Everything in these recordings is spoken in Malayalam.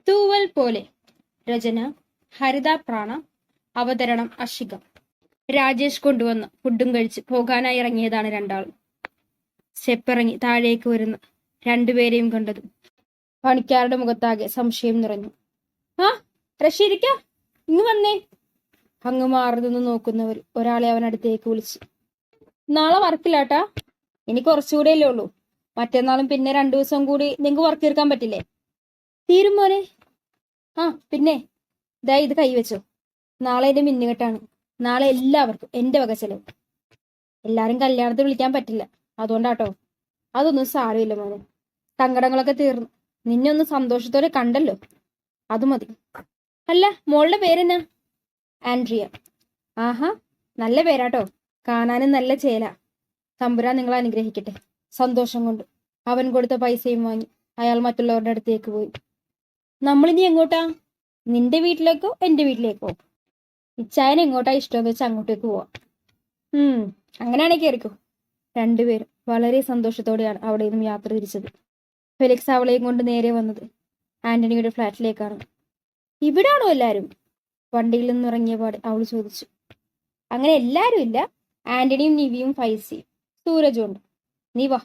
തൂവൽ പോലെ. രചന ഹരിത പ്രാണ. അവതരണം അഷിക. രാജേഷ് കൊണ്ടുവന്ന് ഫുഡും കഴിച്ച് പോകാനായി ഇറങ്ങിയതാണ് രണ്ടാളും. സ്റ്റെപ്പിറങ്ങി താഴേക്ക് വരുന്ന രണ്ടുപേരെയും കണ്ടത് പണിക്കാരുടെ മുഖത്താകെ സംശയം നിറഞ്ഞു. ആ റഷീദിക്ക, ഇങ്ങ് വന്നേ. അങ്ങ് മാറി നിന്ന് നോക്കുന്നവർ ഒരാളെ അവനടുത്തേക്ക് വിളിച്ചു. നാളെ വർക്കില്ലാട്ടാ, ഇനി കുറച്ചുകൂടെയല്ലേ ഉള്ളൂ. മറ്റന്നാളും പിന്നെ 2 ദിവസം കൂടി നിങ്ങൾക്ക് വർക്ക് തീർക്കാൻ പറ്റില്ലേ? തീരും മോനെ. ആ പിന്നെ ദാ ഇത് കൈവച്ചോ. നാളെ എന്റെ മിന്നുകെട്ടാണ്. നാളെ എല്ലാവർക്കും എന്റെ വക ചെലവ്. എല്ലാരും കല്യാണത്തിന് വിളിക്കാൻ പറ്റില്ല, അതുകൊണ്ടാട്ടോ. അതൊന്നും സാരമില്ല മോനെ, സങ്കടങ്ങളൊക്കെ തീർന്നു. നിന്നെ ഒന്ന് സന്തോഷത്തോടെ കണ്ടല്ലോ, അത് മതി. അല്ല, മോളുടെ പേരെന്നാ? ആൻഡ്രിയ. ആഹാ, നല്ല പേരാട്ടോ. കാണാനും നല്ല ചേല. തമ്പുരാൻ നിങ്ങളെ അനുഗ്രഹിക്കട്ടെ. സന്തോഷം കൊണ്ട് അവൻ കൊടുത്ത പൈസയും വാങ്ങി അയാൾ മറ്റുള്ളവരുടെ അടുത്തേക്ക് പോയി. നമ്മളിനി എങ്ങോട്ടാ? നിന്റെ വീട്ടിലേക്കോ എന്റെ വീട്ടിലേക്കോ? ഇച്ചായന് എങ്ങോട്ടാ ഇഷ്ടമെന്ന് വെച്ചാൽ അങ്ങോട്ടേക്ക് പോവാം. അങ്ങനെയാണെങ്കിൽ കയറിക്കോ. രണ്ടുപേരും വളരെ സന്തോഷത്തോടെയാണ് അവിടെ നിന്നും യാത്ര തിരിച്ചത്. ഫെലിക്സ് അവളെയും കൊണ്ട് നേരെ വന്നത് ആന്റണിയുടെ ഫ്ലാറ്റിലേക്കാണ്. ഇവിടാണോ എല്ലാരും? വണ്ടിയിൽ നിന്നും ഇറങ്ങിയ പാടെ അവൾ ചോദിച്ചു. അങ്ങനെ എല്ലാരും ഇല്ല, ആന്റണിയും നിവിയും ഫൈസിയും സൂരജും ഉണ്ട്. നീ വാ.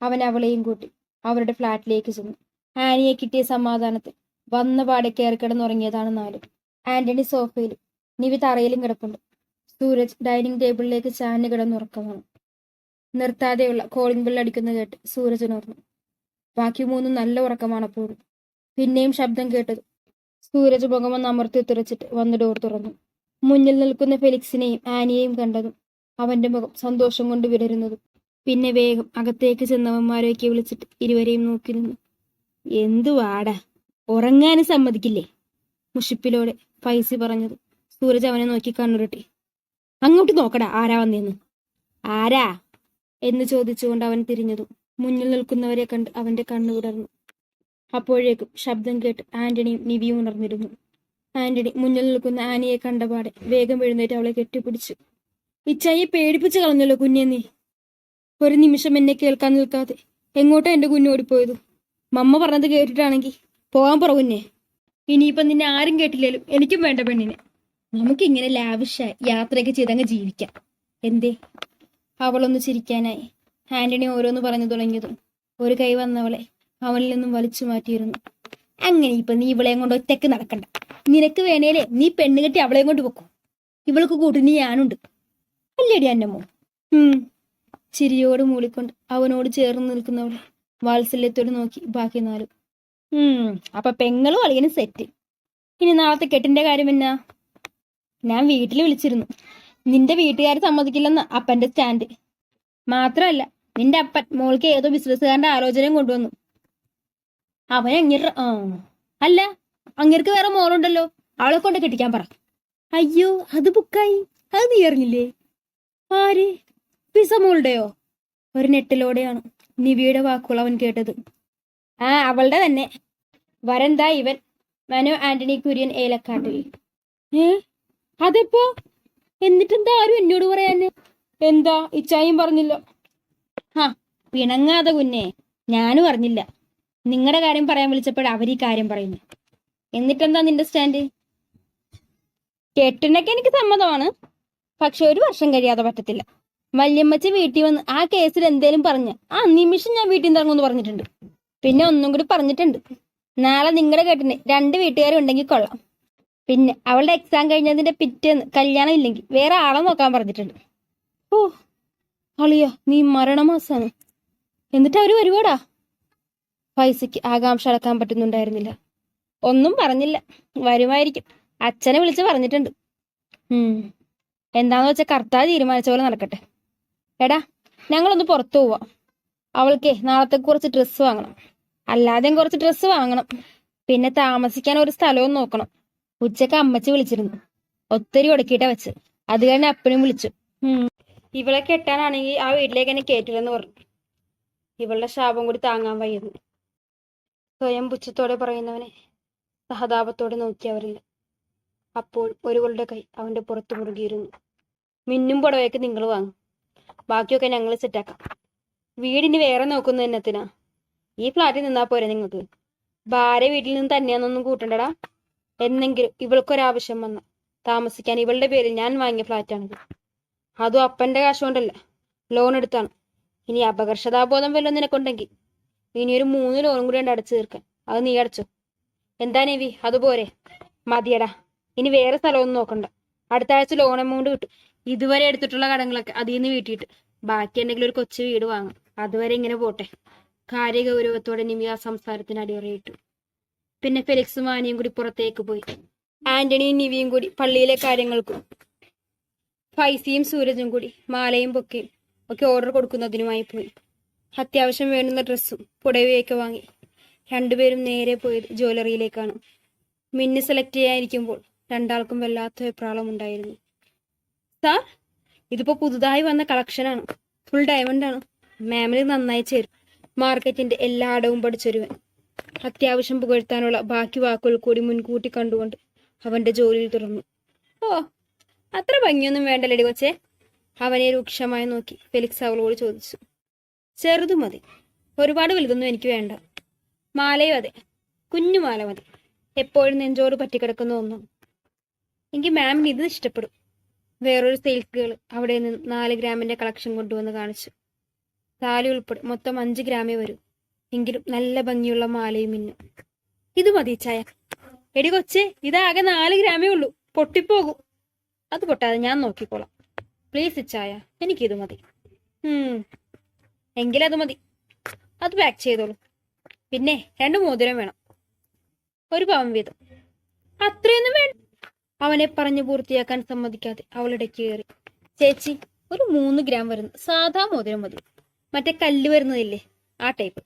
അവൻ അവളെയും കൂട്ടി അവരുടെ ഫ്ലാറ്റിലേക്ക് ചെന്നു. ആനിയെ കിട്ടിയ സമാധാനത്തിൽ വന്ന പാടെ കയറി കിടന്നുറങ്ങിയതാണ് 4. ആന്റണി സോഫയിലും നിവി തറയിലും കിടപ്പുണ്ട്. സൂരജ് ഡൈനിങ് ടേബിളിലേക്ക് ചാഞ്ഞു കിടന്നുറക്കമാണ്. നിർത്താതെയുള്ള കോളിംഗ് ബെൽ അടിക്കുന്ന കേട്ട് സൂരജിനോർന്നു. ബാക്കി 3 നല്ല ഉറക്കമാണ് അപ്പോഴും. പിന്നെയും ശബ്ദം കേട്ടത് സൂരജ് മുഖമൊന്ന് അമർത്തി തുറച്ചിട്ട് വന്ന് ഡോർ തുറന്നു. മുന്നിൽ നിൽക്കുന്ന ഫെലിക്സിനെയും ആനിയെയും കണ്ടതും അവന്റെ മുഖം സന്തോഷം കൊണ്ട് വിടരുന്നതും. പിന്നെ വേഗം അകത്തേക്ക് ചെന്നവന്മാരെയൊക്കെ വിളിച്ചിട്ട് ഇരുവരെയും നോക്കി നിന്നു. എന്തുവാടാ, ഉറങ്ങാനും സമ്മതിക്കില്ലേ? മുഷിപ്പിലോടെ ഫൈസി പറഞ്ഞത് സൂരജ് അവനെ നോക്കി കണ്ണുരുട്ടി. അങ്ങോട്ട് നോക്കടാ, ആരാ വന്നേന്ന്. ആരാ എന്ന് ചോദിച്ചുകൊണ്ട് അവൻ തിരിഞ്ഞതും മുന്നിൽ നിൽക്കുന്നവരെ കണ്ട് അവന്റെ കണ്ണു വിടർന്നു. അപ്പോഴേക്കും ശബ്ദം കേട്ട് ആന്റണിയും നിവിയും ഉണർന്നിരുന്നു. ആന്റണി മുന്നിൽ നിൽക്കുന്ന ആനിയെ കണ്ടപാടെ വേഗം എഴുന്നേറ്റ് അവളെ കെട്ടിപ്പിടിച്ചു. ഇച്ചായെ പേടിപ്പിച്ചു കളഞ്ഞല്ലോ കുഞ്ഞെ നീ. ഒരു നിമിഷം എന്നെ കേൾക്കാൻ നിൽക്കാതെ എങ്ങോട്ടാ എന്റെ കുഞ്ഞു ഓടിപ്പോയത്? മമ്മ പറഞ്ഞത് കേട്ടിട്ടാണെങ്കിൽ പോകാൻ പറ കുഞ്ഞെ. ഇനിയിപ്പം നിന്നെ ആരും കേട്ടില്ലേലും എനിക്കും വേണ്ട പെണ്ണിനെ. നമുക്കിങ്ങനെ ലാവിഷായി യാത്രയൊക്കെ ചെയ്തങ്ങ് ജീവിക്കാം. എന്തേ? അവളൊന്ന് ചിരിക്കാനായി ആന്റണി ഓരോന്ന് പറഞ്ഞു തുടങ്ങിയതും ഒരു കൈ വന്നവളെ അവനിൽ നിന്നും വലിച്ചു മാറ്റിയിരുന്നു. അങ്ങനെ ഇപ്പൊ നീ ഇവളെയും കൊണ്ട് ഒറ്റയ്ക്ക് നടക്കണ്ട. നിനക്ക് വേണേലേ നീ പെണ്ണ് കെട്ടി അവളെയും കൊണ്ട് വെക്കും. ഇവൾക്ക് കൂട്ടിന് ഞാനുണ്ട്, അല്ലേടി അന്നമ്മോ? ചിരിയോട് മൂളിക്കൊണ്ട് അവനോട് ചേർന്ന് നിൽക്കുന്നവളെ വാത്സല്യത്തോട് നോക്കി ബാക്കി 4. അപ്പൊ പെങ്ങളും അളിയനും സെറ്റ്. ഇനി നാളത്തെ കെട്ടിന്റെ കാര്യം എന്നാ? ഞാൻ വീട്ടിൽ വിളിച്ചിരുന്നു. നിന്റെ വീട്ടുകാർ സമ്മതിക്കില്ലെന്ന് അപ്പന്റെ സ്റ്റാൻഡ്. മാത്രമല്ല നിന്റെ അപ്പൻ മോൾക്ക് ഏതോ ബിസിനസ്സുകാരന്റെ ആലോചനയും കൊണ്ടുവന്നു. അവൻ അല്ല, അങ്ങേർക്ക് വേറെ മോളുണ്ടല്ലോ, അവളെ കൊണ്ട് കെട്ടിക്കാൻ പറ. അയ്യോ, അത് ബുക്കായി. അത് നീ അറിഞ്ഞില്ലേ? ആര്? പിസ മോളുടെയോ? ഒരു നെട്ടിലോടെയാണ് നിവിയുടെ വാക്കുകൾ അവൻ കേട്ടത്. അവളുടെ തന്നെ. വരന്താ ഇവൻ മനു ആന്റണി കുര്യൻ ഏലക്കാട്ടിൽ. അതെപ്പോ? എന്നിട്ടെന്താ ആരും എന്നോട് പറയാന്? എന്താ ഇച്ചായും പറഞ്ഞില്ല? പിണങ്ങാതെ കുഞ്ഞെ, ഞാനും അറിഞ്ഞില്ല. നിങ്ങളുടെ കാര്യം പറയാൻ വിളിച്ചപ്പോൾ അവർ ഈ കാര്യം പറയുന്നു. എന്നിട്ടെന്താ നിന്റെ സ്റ്റാൻഡ്? കെട്ടിനൊക്കെ എനിക്ക് സമ്മതമാണ്, പക്ഷെ 1 വർഷം കഴിയാതെ പറ്റത്തില്ല. വല്യമ്മച്ചി വീട്ടിൽ വന്ന് ആ കേസിൽ എന്തേലും പറഞ്ഞ് ആ നിമിഷം ഞാൻ വീട്ടിൽ നിന്ന് ഇറങ്ങുമെന്ന് പറഞ്ഞിട്ടുണ്ട്. പിന്നെ ഒന്നും കൂടി പറഞ്ഞിട്ടുണ്ട്, നാളെ നിങ്ങളുടെ കെട്ടിന് 2 വീട്ടുകാരും ഉണ്ടെങ്കിൽ കൊള്ളാം. പിന്നെ അവളുടെ എക്സാം കഴിഞ്ഞതിന്റെ പിറ്റേന്ന് കല്യാണം ഇല്ലെങ്കിൽ വേറെ ആളെ നോക്കാൻ പറഞ്ഞിട്ടുണ്ട്. ഓ അളിയ, നീ മരണമാസാണ്. എന്നിട്ട് അവര് വരുവാടാ? പൈസയ്ക്ക് ആകാംക്ഷ അടക്കാൻ പറ്റുന്നുണ്ടായിരുന്നില്ല. ഒന്നും പറഞ്ഞില്ല, വരുമായിരിക്കും. അച്ഛനെ വിളിച്ച് പറഞ്ഞിട്ടുണ്ട്. എന്താന്ന് വെച്ചാൽ കർത്താവ് തീരുമാനിച്ച പോലെ നടക്കട്ടെ. എടാ, ഞങ്ങളൊന്ന് പുറത്തു പോവാം. അവൾക്കേ നാളത്തേക്ക് കുറച്ച് ഡ്രസ്സ് വാങ്ങണം. അല്ലാതെയും കുറച്ച് ഡ്രസ്സ് വാങ്ങണം. പിന്നെ താമസിക്കാൻ ഒരു സ്ഥലവും നോക്കണം. ഉച്ചക്ക് അമ്മച്ചി വിളിച്ചിരുന്നു, ഒത്തിരി ഒടുക്കിയിട്ടാ വെച്ച്. അത് കഴിഞ്ഞ് അപ്പനും വിളിച്ചു. ഇവളെ കെട്ടാനാണെങ്കിൽ ആ വീട്ടിലേക്ക് എന്നെ കേറ്റില്ലെന്ന് പറഞ്ഞു. ഇവളുടെ ശാപം കൂടി താങ്ങാൻ വയ്യത്. സ്വയം പുച്ഛത്തോടെ പറയുന്നവനെ സഹതാപത്തോടെ നോക്കിയവരില്ല. അപ്പോൾ ഒരുവളുടെ കൈ അവന്റെ പുറത്തു മുറുകിയിരുന്നു. മിന്നും പുടവയൊക്കെ നിങ്ങൾ വാങ്ങും, ബാക്കിയൊക്കെ ഞങ്ങൾ സെറ്റാക്കാം. വീടിന് വേറെ നോക്കുന്ന എന്നത്തിനാ? ഈ ഫ്ലാറ്റിൽ നിന്നാ പോരെ നിങ്ങൾക്ക്? ഭാര്യ വീട്ടിൽ നിന്ന് തന്നെയാണെന്നൊന്നും കൂട്ടണ്ടടാ. എന്നെങ്കിലും ഇവൾക്കൊരാവശ്യം വന്ന താമസിക്കാൻ ഇവളുടെ പേരിൽ ഞാൻ വാങ്ങിയ ഫ്ലാറ്റാണിത്. അതും അപ്പന്റെ കാശ് കൊണ്ടല്ല, ലോൺ എടുത്താണ്. ഇനി അപകർഷതാബോധം വല്ലതും നിനക്കുണ്ടെങ്കിൽ ഇനിയൊരു 3 ലോണും കൂടി ഉണ്ട് അടച്ചു തീർക്കാൻ. അത് നീ അടച്ചോ. എന്താ നേവി, അതുപോരെ? മതിയടാ, ഇനി വേറെ സ്ഥലമൊന്നും നോക്കണ്ട. അടുത്ത ആഴ്ച ലോൺ എമൗണ്ട് കിട്ടും. ഇതുവരെ എടുത്തിട്ടുള്ള കടങ്ങളൊക്കെ അതിൽ നിന്ന് വീട്ടിയിട്ട് ബാക്കി എന്തെങ്കിലും ഒരു കൊച്ചു വീട് വാങ്ങും. അതുവരെ ഇങ്ങനെ പോട്ടെ. കാര്യഗൗരവത്തോടെ നിമി ആ സംസാരത്തിന് അടിയറയിട്ടു. പിന്നെ ഫെലിക്സും ആനിയും കൂടി പുറത്തേക്ക് പോയി. ആന്റണിയും നിവിയും കൂടി പള്ളിയിലെ കാര്യങ്ങൾക്കും ഫൈസിയും സൂരജും കൂടി മാലയും പൊക്കയും ഒക്കെ ഓർഡർ കൊടുക്കുന്നതിനുമായി പോയി. അത്യാവശ്യം വേണ്ടുന്ന ഡ്രസ്സും പുടവയൊക്കെ വാങ്ങി രണ്ടുപേരും നേരെ പോയത് ജ്വല്ലറിയിലേക്കാണ്. മിന്നി സെലക്ട് ചെയ്യാനിരിക്കുമ്പോൾ രണ്ടാൾക്കും വല്ലാത്ത വെപ്രാളം ഉണ്ടായിരുന്നു. സാർ, ഇതിപ്പോ പുതുതായി വന്ന കളക്ഷനാണ്. ഫുൾ ഡയമണ്ട് ആണ്. മാമിന് നന്നായി ചേരും. മാർക്കറ്റിന്റെ എല്ലാ അടവും പഠിച്ചൊരുവൻ. അത്യാവശ്യം പുകഴ്ത്താനുള്ള ബാക്കി വാക്കുകൾ കൂടി മുൻകൂട്ടി കണ്ടുകൊണ്ട് അവന്റെ ജോലിയിൽ തുടർന്നു. ഓ, അത്ര ഭംഗിയൊന്നും വേണ്ടല്ലേടി കൊച്ചേ? അവനെ രൂക്ഷമായി നോക്കി ഫെലിക്സ് അവളോട് ചോദിച്ചു. ചെറുതു മതി, ഒരുപാട് വലുതൊന്നും എനിക്ക് വേണ്ട. മാലയും അതെ, കുഞ്ഞു മാല മതി. എപ്പോഴും നെഞ്ചോട് പറ്റിക്കിടക്കുന്ന ഒന്നും. എനിക്ക് മാമിന് ഇത് ഇഷ്ടപ്പെടും. വേറൊരു സെയിൽസ് ഗേൾ അവിടെ നിന്ന് 4 ഗ്രാമിന്റെ കളക്ഷൻ കൊണ്ടുവന്ന് കാണിച്ചു. താലി ഉൾപ്പെടെ മൊത്തം 5 ഗ്രാമേ വരൂ. എങ്കിലും നല്ല ഭംഗിയുള്ള മാലയും മിന്നും. ഇത് മതി ചായ. എടി കൊച്ചേ, ഇതാകെ 4 ഗ്രാമേ ഉള്ളൂ, പൊട്ടിപ്പോകും. അത് പൊട്ടാതെ ഞാൻ നോക്കിക്കോളാം. പ്ലീസ് ചായ, എനിക്കിത് മതി. എങ്കിലത് മതി. അത് പാക്ക് ചെയ്തോളൂ. പിന്നെ 2 മോതിരം വേണം, 1 പവൻ വീതം. അത്രയൊന്നും വേണ്ട. അവനെ പറഞ്ഞു പൂർത്തിയാക്കാൻ സമ്മതിക്കാതെ അവളിടയ്ക്ക് കയറി. ചേച്ചി, ഒരു 3 ഗ്രാം വരുന്ന സാധാ മോതിരം മതി. മറ്റേ കല്ല് വരുന്നതില്ലേ, ആ ടൈപ്പ്.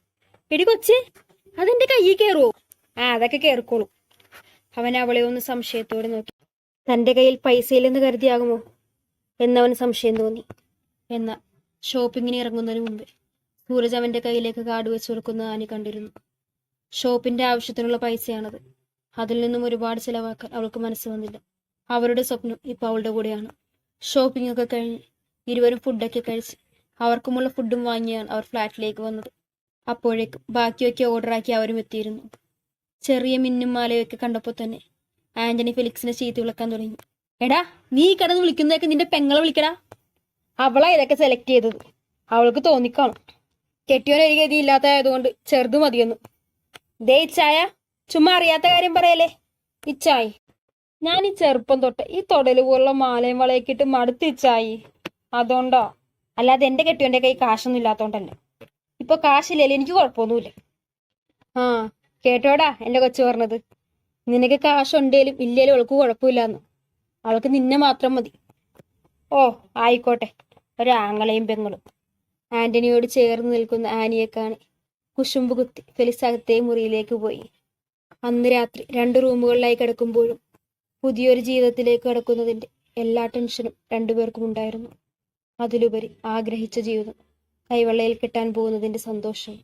എടി കൊച്ചേ, അതെന്റെ കയ്യിൽ കയറുവോ? അതൊക്കെ കയറിക്കോളൂ. അവൻ അവളെ ഒന്ന് സംശയത്തോടെ നോക്കി. തന്റെ കയ്യിൽ പൈസയില്ലെന്ന് കരുതിയാകുമോ എന്നവന് സംശയം തോന്നി. എന്നാൽ ഷോപ്പിങ്ങിന് ഇറങ്ങുന്നതിന് മുമ്പ് സൂരജ് അവന്റെ കയ്യിലേക്ക് കാർഡ് വെച്ച് കൊടുക്കുന്ന ആനി കണ്ടിരുന്നു. ഷോപ്പിന്റെ ആവശ്യത്തിനുള്ള പൈസയാണത്. അതിൽ നിന്നും ഒരുപാട് ചിലവാക്കാൻ അവൾക്ക് മനസ്സ് വന്നില്ല. അവരുടെ സ്വപ്നം ഇപ്പൊ അവളുടെ കൂടെയാണ്. ഷോപ്പിംഗ് ഒക്കെ കഴിഞ്ഞ് ഇരുവരും ഫുഡൊക്കെ കഴിച്ച് അവർക്കുമുള്ള ഫുഡും വാങ്ങിയാണ് അവർ ഫ്ലാറ്റിലേക്ക് വന്നത്. അപ്പോഴേക്കും ബാക്കിയൊക്കെ ഓർഡറാക്കി അവരും എത്തിയിരുന്നു. ചെറിയ മിന്നും മാലയൊക്കെ കണ്ടപ്പോൾ തന്നെ ആന്റണി ഫെലിക്സിനെ ചീത്ത വിളിക്കാൻ തുടങ്ങി. എടാ, നീ കിടന്ന് വിളിക്കുന്നതൊക്കെ നിന്റെ പെങ്ങളെ വിളിക്കടാ. അവളാ ഇതൊക്കെ സെലക്ട് ചെയ്തത്. അവൾക്ക് തോന്നിക്കാണും കെട്ടിയോനൊരു ഗതിയില്ലാത്തതായതുകൊണ്ട് ചെറുത് മതിയൊന്നു. ദേ ഇച്ചായ, ചുമ്മാ അറിയാത്ത കാര്യം പറയല്ലേ. ഇച്ചായി, ഞാൻ ഈ ചെറുപ്പം തൊട്ട് ഈ തൊടല് പോലുള്ള മാലയും വളയൊക്കെ ഇട്ട് മടുത്തിച്ചായി. അതുകൊണ്ടോ? അല്ലാതെ എന്റെ കെട്ടിയോന്റെ കൈ കാശൊന്നും ഇല്ലാത്തോണ്ടല്ല. ഇപ്പൊ കാശില്ലല്ലേ, എനിക്ക് കുഴപ്പമൊന്നുമില്ല. കേട്ടോടാ എന്റെ കൊച്ചു പറഞ്ഞത്. നിനക്ക് കാശുണ്ടേലും ഇല്ലേലും അവൾക്ക് കുഴപ്പമില്ലാന്ന്. അവൾക്ക് നിന്നെ മാത്രം മതി. ഓ ആയിക്കോട്ടെ, ഒരാങ്ങളെയും പെങ്ങളും. ആന്റണിയോട് ചേർന്ന് നിൽക്കുന്ന ആനിയെ കാണി കുശുമ്പ് കുത്തി ഫെലിക്സ് അകത്തെ മുറിയിലേക്ക് പോയി. അന്ന് രാത്രി 2 റൂമുകളിലായി കിടക്കുമ്പോഴും പുതിയൊരു ജീവിതത്തിലേക്ക് കടക്കുന്നതിന്റെ എല്ലാ ടെൻഷനും രണ്ടുപേർക്കും ഉണ്ടായിരുന്നു. അതിലുപരി ആഗ്രഹിച്ച ജീവിതം കൈവെള്ളയിൽ കെട്ടാൻ പോകുന്നതിന്റെ സന്തോഷം.